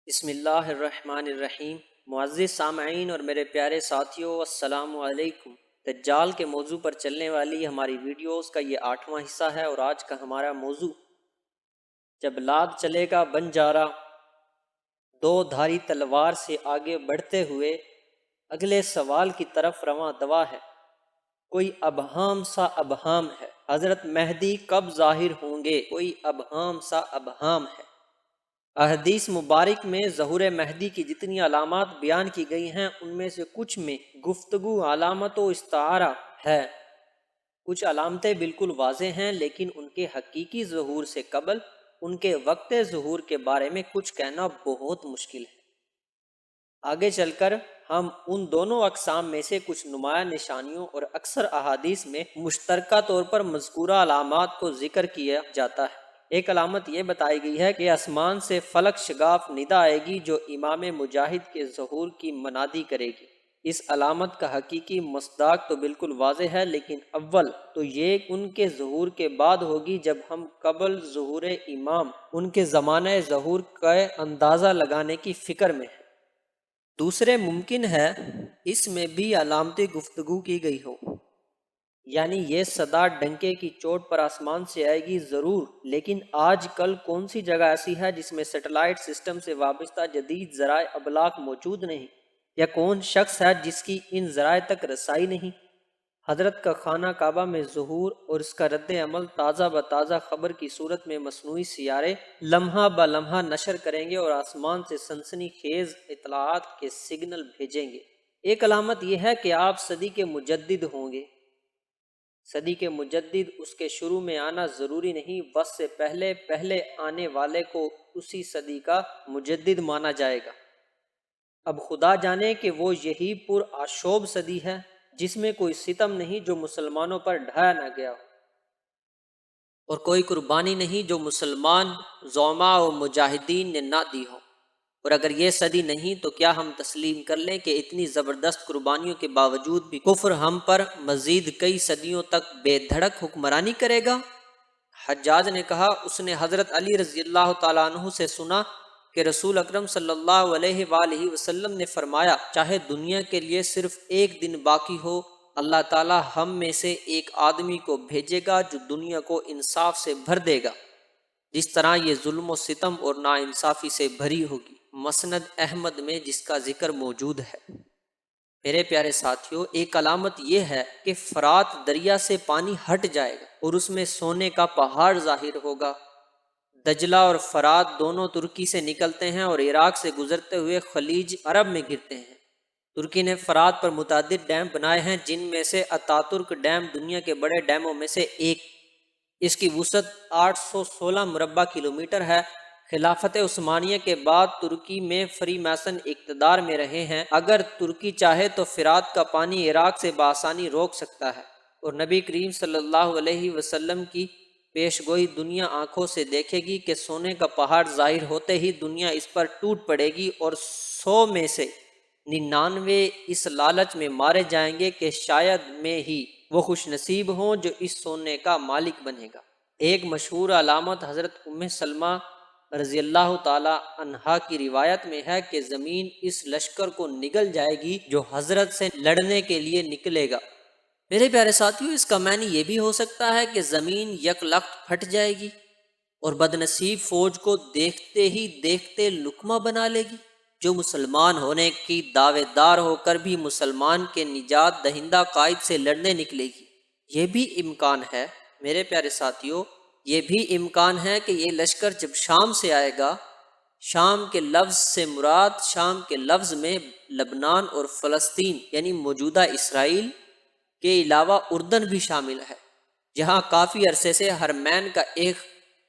بسم اللہ الرحمن الرحیم۔ معزز سامعین اور میرے پیارے ساتھیوں، السلام علیکم۔ دجال کے موضوع پر چلنے والی ہماری ویڈیوز کا یہ 8واں حصہ ہے، اور آج کا ہمارا موضوع جب لاد چلے گا بنجارا، دو دھاری تلوار سے آگے بڑھتے ہوئے اگلے سوال کی طرف رواں دوا ہے۔ کوئی ابہام سا ابہام ہے، حضرت مہدی کب ظاہر ہوں گے؟ کوئی ابہام سا ابہام ہے۔ احادیث مبارک میں ظہور مہدی کی جتنی علامات بیان کی گئی ہیں، ان میں سے کچھ میں گفتگو علامت و استعارہ ہے۔ کچھ علامتیں بالکل واضح ہیں، لیکن ان کے حقیقی ظہور سے قبل ان کے وقت ظہور کے بارے میں کچھ کہنا بہت مشکل ہے۔ آگے چل کر ہم ان دونوں اقسام میں سے کچھ نمایاں نشانیوں اور اکثر احادیث میں مشترکہ طور پر مذکورہ علامات کو ذکر کیا جاتا ہے۔ ایک علامت یہ بتائی گئی ہے کہ آسمان سے فلک شگاف ندا آئے گی جو امام مجاہد کے ظہور کی منادی کرے گی۔ اس علامت کا حقیقی مصداق تو بالکل واضح ہے، لیکن اول تو یہ ان کے ظہور کے بعد ہوگی جب ہم قبل ظہور امام ان کے زمانہ ظہور کا اندازہ لگانے کی فکر میں ہیں۔ دوسرے ممکن ہے اس میں بھی علامتی گفتگو کی گئی ہو، یعنی یہ صدا ڈنکے کی چوٹ پر آسمان سے آئے گی ضرور، لیکن آج کل کون سی جگہ ایسی ہے جس میں سیٹلائٹ سسٹم سے وابستہ جدید ذرائع ابلاغ موجود نہیں، یا کون شخص ہے جس کی ان ذرائع تک رسائی نہیں؟ حضرت کا خانہ کعبہ میں ظہور اور اس کا رد عمل تازہ بتازہ خبر کی صورت میں مصنوعی سیارے لمحہ بہ لمحہ نشر کریں گے اور آسمان سے سنسنی خیز اطلاعات کے سگنل بھیجیں گے۔ ایک علامت یہ ہے کہ آپ صدی کے مجدد ہوں گے۔ صدی کے مجدد اس کے شروع میں آنا ضروری نہیں، وقت سے پہلے پہلے آنے والے کو اسی صدی کا مجدد مانا جائے گا۔ اب خدا جانے کہ وہ یہی پر آشوب صدی ہے جس میں کوئی ستم نہیں جو مسلمانوں پر ڈھایا نہ گیا ہو، اور کوئی قربانی نہیں جو مسلمان زعماء و مجاہدین نے نہ دی ہو۔ اور اگر یہ صدی نہیں تو کیا ہم تسلیم کر لیں کہ اتنی زبردست قربانیوں کے باوجود بھی کفر ہم پر مزید کئی صدیوں تک بے دھڑک حکمرانی کرے گا؟ حجاج نے کہا، اس نے حضرت علی رضی اللہ تعالیٰ عنہ سے سنا کہ رسول اکرم صلی اللہ علیہ وآلہ وسلم نے فرمایا، چاہے دنیا کے لیے صرف ایک دن باقی ہو، اللہ تعالیٰ ہم میں سے ایک آدمی کو بھیجے گا جو دنیا کو انصاف سے بھر دے گا جس طرح یہ ظلم و ستم اور ناانصافی سے بھری ہوگی۔ مسند احمد میں جس کا ذکر موجود ہے۔ میرے پیارے ساتھیوں، ایک علامت یہ ہے کہ فرات دریا سے پانی ہٹ جائے گا اور اس میں سونے کا پہاڑ ظاہر ہوگا۔ دجلہ اور فرات دونوں ترکی سے نکلتے ہیں اور عراق سے گزرتے ہوئے خلیج عرب میں گرتے ہیں۔ ترکی نے فرات پر متعدد ڈیم بنائے ہیں، جن میں سے اتاترک ڈیم دنیا کے بڑے ڈیموں میں سے ایک۔ اس کی وسعت 816 مربع کلومیٹر ہے۔ خلافت عثمانیہ کے بعد ترکی میں فری میسن اقتدار میں رہے ہیں۔ اگر ترکی چاہے تو فرات کا پانی عراق سے بآسانی روک سکتا ہے، اور نبی کریم صلی اللہ علیہ وسلم کی پیش گوئی دنیا آنکھوں سے دیکھے گی کہ سونے کا پہاڑ ظاہر ہوتے ہی دنیا اس پر ٹوٹ پڑے گی، اور 100 میں سے 99 اس لالچ میں مارے جائیں گے کہ شاید میں ہی وہ خوش نصیب ہوں جو اس سونے کا مالک بنے گا۔ ایک مشہور علامت حضرت ام سلمہ رضی اللہ تعالی عنہا کی روایت میں ہے کہ زمین اس لشکر کو نگل جائے گی جو حضرت سے لڑنے کے لیے نکلے گا۔ میرے پیارے ساتھیوں، اس کا معنی یہ بھی ہو سکتا ہے کہ زمین یک لخت پھٹ جائے گی اور بدنصیب فوج کو دیکھتے ہی دیکھتے لقمہ بنا لے گی، جو مسلمان ہونے کی دعوے دار ہو کر بھی مسلمان کے نجات دہندہ قائد سے لڑنے نکلے گی۔ یہ بھی امکان ہے میرے پیارے ساتھیوں، یہ بھی امکان ہے کہ یہ لشکر جب شام سے آئے گا، شام کے لفظ سے مراد شام کے لفظ میں لبنان اور فلسطین یعنی موجودہ اسرائیل کے علاوہ اردن بھی شامل ہے، جہاں کافی عرصے سے حرمین کا ایک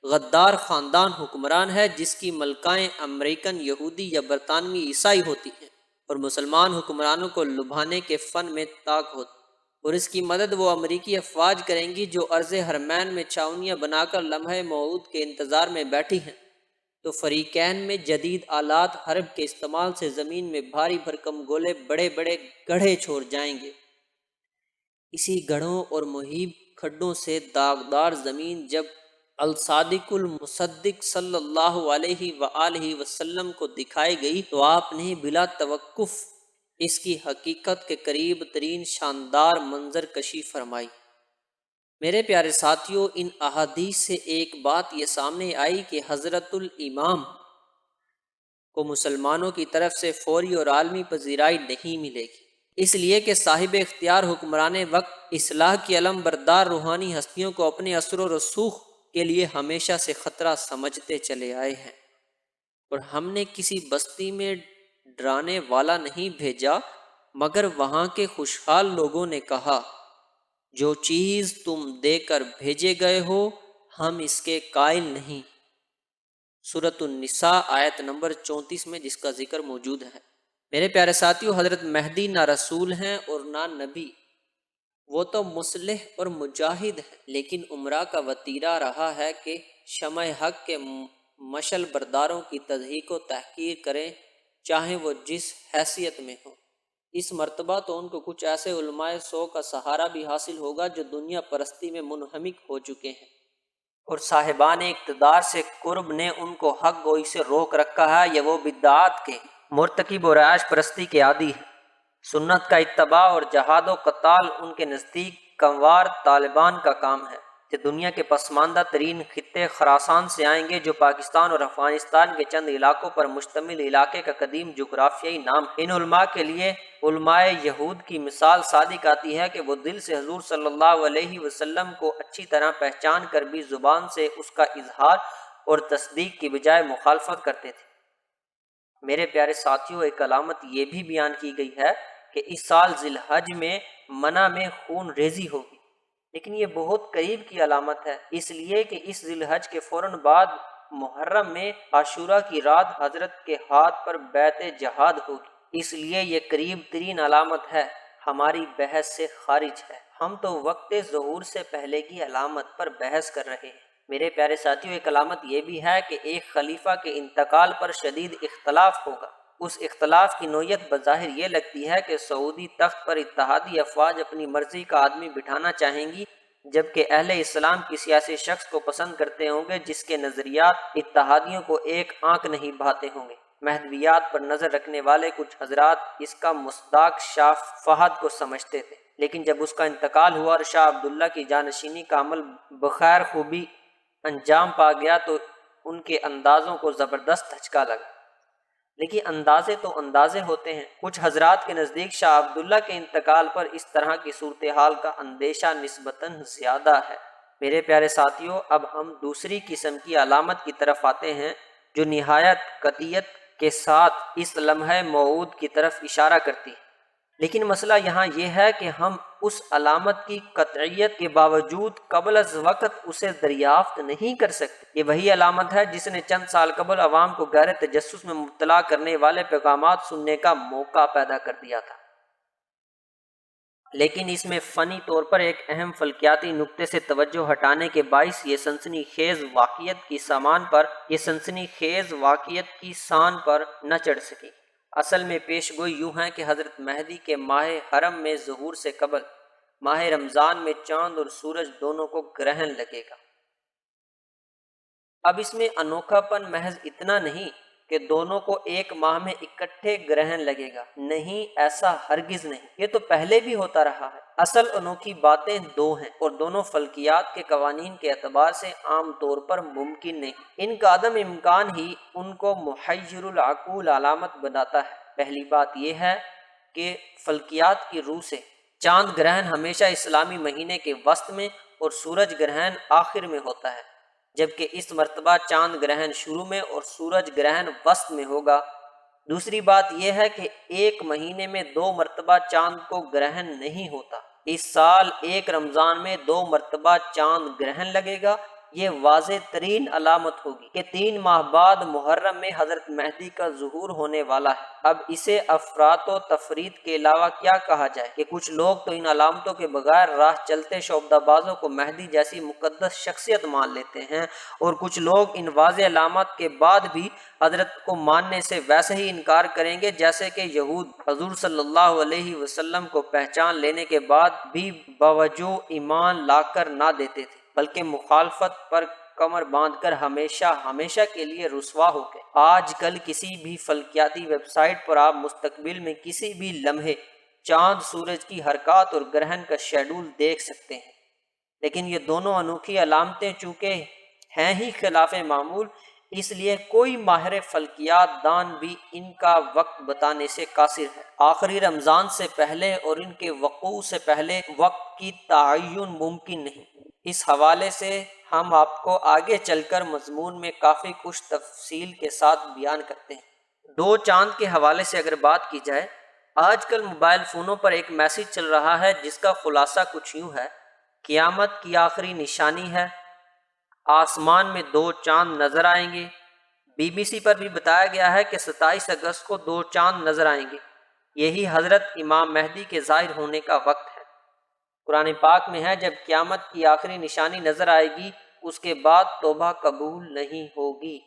غدار خاندان حکمران ہے جس کی ملکائیں امریکن یہودی یا برطانوی عیسائی ہوتی ہیں، اور مسلمان حکمرانوں کو لبھانے کے فن میں طاق ہوتی، اور اس کی مدد وہ امریکی افواج کریں گی جو عرض حرمین میں چھاؤنیاں بنا کر لمحہ موعود کے انتظار میں بیٹھی ہیں۔ تو فریقین میں جدید آلات حرب کے استعمال سے زمین میں بھاری بھرکم گولے بڑے بڑے گڑھے چھوڑ جائیں گے۔ اسی گڑھوں اور مہیب کھڈوں سے داغدار زمین جب الصادق المصدق صلی اللہ علیہ وآلہ وسلم کو دکھائی گئی تو آپ نے بلا توقف اس کی حقیقت کے قریب ترین شاندار منظر کشی فرمائی۔ میرے پیارے ساتھیوں، ان احادیث سے ایک بات یہ سامنے آئی کہ حضرت الامام کو مسلمانوں کی طرف سے فوری اور عالمی پذیرائی نہیں ملے گی، اس لیے کہ صاحب اختیار حکمران وقت اصلاح کی علم بردار روحانی ہستیوں کو اپنے اثر و رسوخ کے لیے ہمیشہ سے خطرہ سمجھتے چلے آئے ہیں، اور ہم نے کسی بستی میں ڈرانے والا نہیں بھیجا، مگر وہاں کے خوشحال لوگوں نے کہا جو چیز تم دے کر بھیجے گئے ہو ہم اس کے قائل نہیں۔ سورۃ النساء آیت نمبر 34 میں جس کا ذکر موجود ہے۔ میرے پیارے ساتھیوں، حضرت مہدی نہ رسول ہیں اور نہ نبی، وہ تو مصلح اور مجاہد ہے، لیکن عمرہ کا وتیرہ رہا ہے کہ شمع حق کے مشعل برداروں کی تضحیک و تحقیر کریں، چاہے وہ جس حیثیت میں ہو۔ اس مرتبہ تو ان کو کچھ ایسے علماء سو کا سہارا بھی حاصل ہوگا جو دنیا پرستی میں منہمک ہو چکے ہیں، اور صاحبان اقتدار سے قرب نے ان کو حق گوئی سے روک رکھا ہے، یا وہ بدعات کے مرتکب اور عیش پرستی کے عادی ہیں۔ سنت کا اتباع اور جہاد و قتال ان کے نزدیک کموار طالبان کا کام ہے، کہ دنیا کے پسماندہ ترین خطے خراسان سے آئیں گے، جو پاکستان اور افغانستان کے چند علاقوں پر مشتمل علاقے کا قدیم جغرافیائی نام ہے۔ ان علماء کے لیے علماء یہود کی مثال صادق آتی ہے کہ وہ دل سے حضور صلی اللہ علیہ وسلم کو اچھی طرح پہچان کر بھی زبان سے اس کا اظہار اور تصدیق کی بجائے مخالفت کرتے تھے۔ میرے پیارے ساتھیوں، ایک علامت یہ بھی بیان کی گئی ہے کہ اس سال ذی الحج میں منع میں خون ریزی ہوگی، لیکن یہ بہت قریب کی علامت ہے، اس لیے کہ اس ذی الحج کے فوراً بعد محرم میں عاشورہ کی رات حضرت کے ہاتھ پر بیعت جہاد ہوگی، اس لیے یہ قریب ترین علامت ہے، ہماری بحث سے خارج ہے۔ ہم تو وقت ظہور سے پہلے کی علامت پر بحث کر رہے ہیں۔ میرے پیارے ساتھیوں، ایک علامت یہ بھی ہے کہ ایک خلیفہ کے انتقال پر شدید اختلاف ہوگا۔ اس اختلاف کی نوعیت بظاہر یہ لگتی ہے کہ سعودی تخت پر اتحادی افواج اپنی مرضی کا آدمی بٹھانا چاہیں گی، جبکہ اہل اسلام کی سیاسی شخص کو پسند کرتے ہوں گے جس کے نظریات اتحادیوں کو ایک آنکھ نہیں بھاتے ہوں گے۔ مہدویات پر نظر رکھنے والے کچھ حضرات اس کا مصداق شاہ فہد کو سمجھتے تھے، لیکن جب اس کا انتقال ہوا اور شاہ عبداللہ کی جانشینی کا عمل بخیر خوبی انجام پا گیا تو ان کے اندازوں کو زبردست دھچکا لگا۔ لیکن اندازے تو اندازے ہوتے ہیں۔ کچھ حضرات کے نزدیک شاہ عبداللہ کے انتقال پر اس طرح کی صورتحال کا اندیشہ نسبتاً زیادہ ہے۔ میرے پیارے ساتھیوں، اب ہم دوسری قسم کی علامت کی طرف آتے ہیں جو نہایت قطعیت کے ساتھ اس لمحہ موعود کی طرف اشارہ کرتی ہے، لیکن مسئلہ یہاں یہ ہے کہ ہم اس علامت کی قطعیت کے باوجود قبل از وقت اسے دریافت نہیں کر سکتے۔ یہ وہی علامت ہے جس نے چند سال قبل عوام کو غیر تجسس میں مبتلا کرنے والے پیغامات سننے کا موقع پیدا کر دیا تھا، لیکن اس میں فنی طور پر ایک اہم فلکیاتی نقطے سے توجہ ہٹانے کے باعث یہ سنسنی خیز واقعیت کی سان پر نہ چڑھ سکی۔ اصل میں پیش گوئی یوں ہے کہ حضرت مہدی کے ماہ حرم میں ظہور سے قبل ماہ رمضان میں چاند اور سورج دونوں کو گرہن لگے گا۔ اب اس میں انوکھا پن محض اتنا نہیں کہ دونوں کو ایک ماہ میں اکٹھے گرہن لگے گا، نہیں، ایسا ہرگز نہیں، یہ تو پہلے بھی ہوتا رہا ہے۔ اصل انوکھی باتیں دو ہیں اور دونوں فلکیات کے قوانین کے اعتبار سے عام طور پر ممکن نہیں، ان کا عدم امکان ہی ان کو محیر العقول علامت بناتا ہے۔ پہلی بات یہ ہے کہ فلکیات کی روح سے چاند گرہن ہمیشہ اسلامی مہینے کے وسط میں اور سورج گرہن آخر میں ہوتا ہے، جبکہ اس مرتبہ چاند گرہن شروع میں اور سورج گرہن وسط میں ہوگا۔ دوسری بات یہ ہے کہ ایک مہینے میں 2 مرتبہ چاند کو گرہن نہیں ہوتا۔ اس سال ایک رمضان میں 2 مرتبہ چاند گرہن لگے گا۔ یہ واضح ترین علامت ہوگی کہ 3 ماہ بعد محرم میں حضرت مہدی کا ظہور ہونے والا ہے۔ اب اسے افراط و تفرید کے علاوہ کیا کہا جائے کہ کچھ لوگ تو ان علامتوں کے بغیر راہ چلتے شعبدہ بازوں کو مہدی جیسی مقدس شخصیت مان لیتے ہیں، اور کچھ لوگ ان واضح علامات کے بعد بھی حضرت کو ماننے سے ویسے ہی انکار کریں گے جیسے کہ یہود حضور صلی اللہ علیہ وسلم کو پہچان لینے کے بعد بھی باوجہ ایمان لا کر نہ دیتے تھے، بلکہ مخالفت پر کمر باندھ کر ہمیشہ ہمیشہ کے لیے رسوا ہو گئے۔ آج کل کسی بھی فلکیاتی ویب سائٹ پر آپ مستقبل میں کسی بھی لمحے چاند سورج کی حرکات اور گرہن کا شیڈول دیکھ سکتے ہیں، لیکن یہ دونوں انوکھی علامتیں چونکہ ہیں ہی خلاف معمول، اس لیے کوئی ماہر فلکیات دان بھی ان کا وقت بتانے سے قاصر ہے۔ آخری رمضان سے پہلے اور ان کے وقوع سے پہلے وقت کی تعین ممکن نہیں۔ اس حوالے سے ہم آپ کو آگے چل کر مضمون میں کافی کچھ تفصیل کے ساتھ بیان کرتے ہیں۔ دو چاند کے حوالے سے اگر بات کی جائے، آج کل موبائل فونوں پر ایک میسج چل رہا ہے جس کا خلاصہ کچھ یوں ہے: قیامت کی آخری نشانی ہے، آسمان میں دو چاند نظر آئیں گے۔ BBC پر بھی بتایا گیا ہے کہ 27 اگست کو دو چاند نظر آئیں گے، یہی حضرت امام مہدی کے ظاہر ہونے کا وقت ہے۔ قرآن پاک میں ہے جب قیامت کی آخری نشانی نظر آئے گی اس کے بعد توبہ قبول نہیں ہوگی۔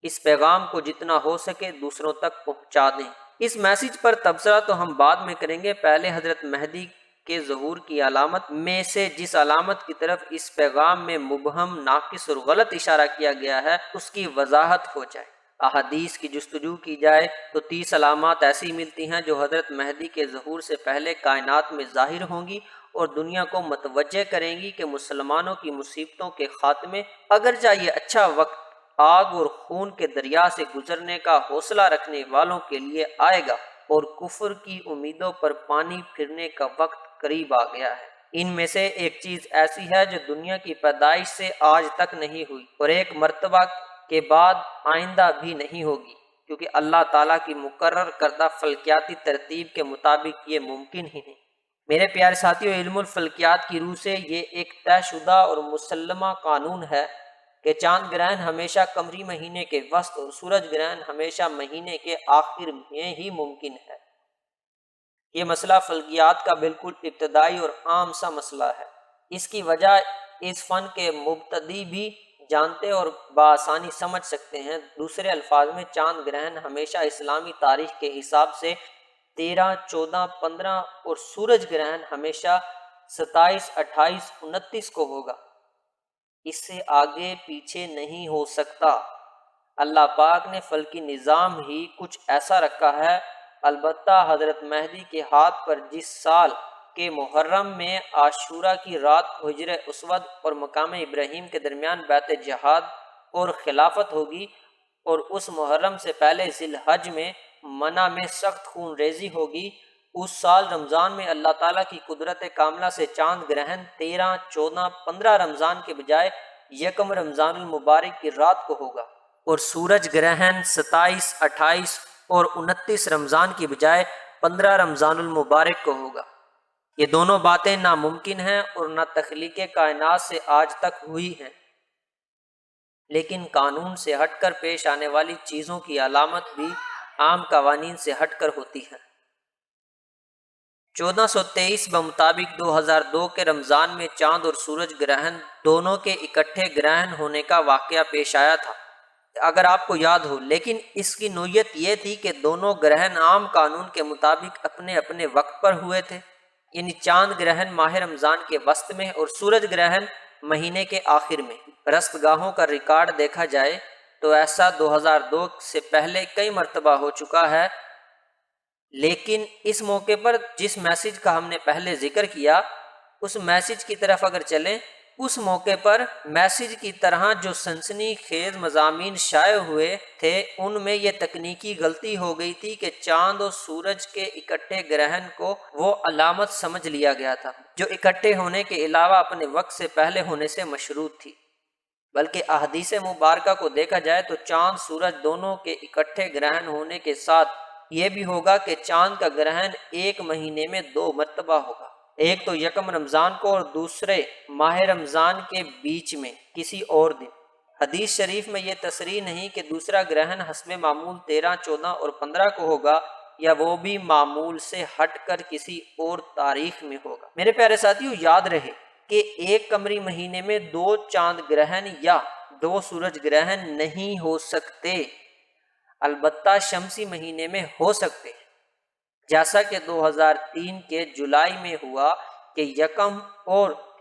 اس پیغام کو جتنا ہو سکے دوسروں تک پہنچا دیں۔ اس میسج پر تبصرہ تو ہم بعد میں کریں گے، پہلے حضرت مہدی کے ظہور کی علامت میں سے جس علامت کی طرف اس پیغام میں مبہم، ناقص اور غلط اشارہ کیا گیا ہے اس کی وضاحت ہو جائے۔ احادیث کی جستجو کی جائے تو 30 علامات ایسی ملتی ہیں جو حضرت مہدی کے ظہور سے پہلے کائنات میں ظاہر ہوں گی اور دنیا کو متوجہ کریں گی کہ مسلمانوں کی مصیبتوں کے خاتمے، اگرچہ یہ اچھا وقت آگ اور خون کے دریا سے گزرنے کا حوصلہ رکھنے والوں کے لیے آئے گا اور کفر کی امیدوں پر پانی پھرنے کا وقت قریب آ گیا ہے۔ ان میں سے ایک چیز ایسی ہے جو دنیا کی پیدائش سے آج تک نہیں ہوئی اور ایک مرتبہ کے بعد آئندہ بھی نہیں ہوگی، کیونکہ اللہ تعالیٰ کی مقرر کردہ فلکیاتی ترتیب کے مطابق یہ ممکن ہی نہیں۔ میرے پیارے ساتھیوں، علم الفلکیات کی روح سے یہ ایک طے شدہ اور مسلمہ قانون ہے کہ چاند گرہن ہمیشہ قمری مہینے کے وسط اور سورج گرہن ہمیشہ مہینے کے آخر میں ہی ممکن ہے۔ یہ مسئلہ فلکیات کا بالکل ابتدائی اور عام سا مسئلہ ہے۔ اس کی وجہ اس فن کے مبتدی بھی جانتے اور بآسانی سمجھ سکتے ہیں۔ دوسرے الفاظ میں چاند گرہن ہمیشہ اسلامی تاریخ کے حساب سے 13، 14، 15 اور سورج گرہن ہمیشہ 27، 28، 29 کو ہوگا، اس سے آگے پیچھے نہیں ہو سکتا۔ اللہ پاک نے فلکی نظام ہی کچھ ایسا رکھا ہے۔ البتہ حضرت مہدی کے ہاتھ پر جس سال کے محرم میں عاشورہ کی رات کو ہجر اسود اور مقام ابراہیم کے درمیان بیعت جہاد اور خلافت ہوگی اور اس محرم سے پہلے ذی الحج میں منع میں سخت خون ریزی ہوگی، اس سال رمضان میں اللہ تعالیٰ کی قدرت کاملہ سے چاند گرہن 13، 14، 15 رمضان کے بجائے یکم رمضان المبارک کی رات کو ہوگا اور سورج گرہن 27، 28 اور 29 رمضان کی بجائے 15 رمضان المبارک کو ہوگا۔ یہ دونوں باتیں ناممکن ہیں اور نہ تخلیق کائنات سے آج تک ہوئی ہیں، لیکن قانون سے ہٹ کر پیش آنے والی چیزوں کی علامت بھی عام قوانین سے ہٹ کر ہوتی ہے۔ 1423 بمطابق 2002 کے رمضان میں چاند اور سورج گرہن دونوں کے اکٹھے گرہن ہونے کا واقعہ پیش آیا تھا، اگر آپ کو یاد ہو، لیکن اس کی نوعیت یہ تھی کہ دونوں گرہن عام قانون کے مطابق اپنے اپنے وقت پر ہوئے تھے، یعنی چاند گرہن ماہ رمضان کے وسط میں اور سورج گرہن مہینے کے آخر میں۔ رست گاہوں کا ریکارڈ دیکھا جائے تو ایسا 2002 سے پہلے کئی مرتبہ ہو چکا ہے، لیکن اس موقع پر جس میسج کا ہم نے پہلے ذکر کیا اس میسج کی طرف اگر چلیں، اس موقع پر میسج کی طرح جو سنسنی خیز مضامین شائع ہوئے تھے ان میں یہ تکنیکی غلطی ہو گئی تھی کہ چاند اور سورج کے اکٹھے گرہن کو وہ علامت سمجھ لیا گیا تھا جو اکٹھے ہونے کے علاوہ اپنے وقت سے پہلے ہونے سے مشروط تھی، بلکہ احادیث مبارکہ کو دیکھا جائے تو چاند سورج دونوں کے اکٹھے گرہن ہونے کے ساتھ یہ بھی ہوگا کہ چاند کا گرہن ایک مہینے میں 2 مرتبہ ہوگا، ایک تو یکم رمضان کو اور دوسرے ماہ رمضان کے بیچ میں کسی اور دن۔ حدیث شریف میں یہ تصریح نہیں کہ دوسرا گرہن حسب معمول 13، 14 اور 15 کو ہوگا یا وہ بھی معمول سے ہٹ کر کسی اور تاریخ میں ہوگا۔ میرے پیارے ساتھیوں، یاد رہے کہ ایک قمری مہینے میں 2 چاند گرہن یا 2 سورج گرہن نہیں ہو سکتے، البتہ شمسی مہینے میں ہو سکتے ہیں، جیسا کہ 2003 کے جولائی میں ہوا کہ یکم اور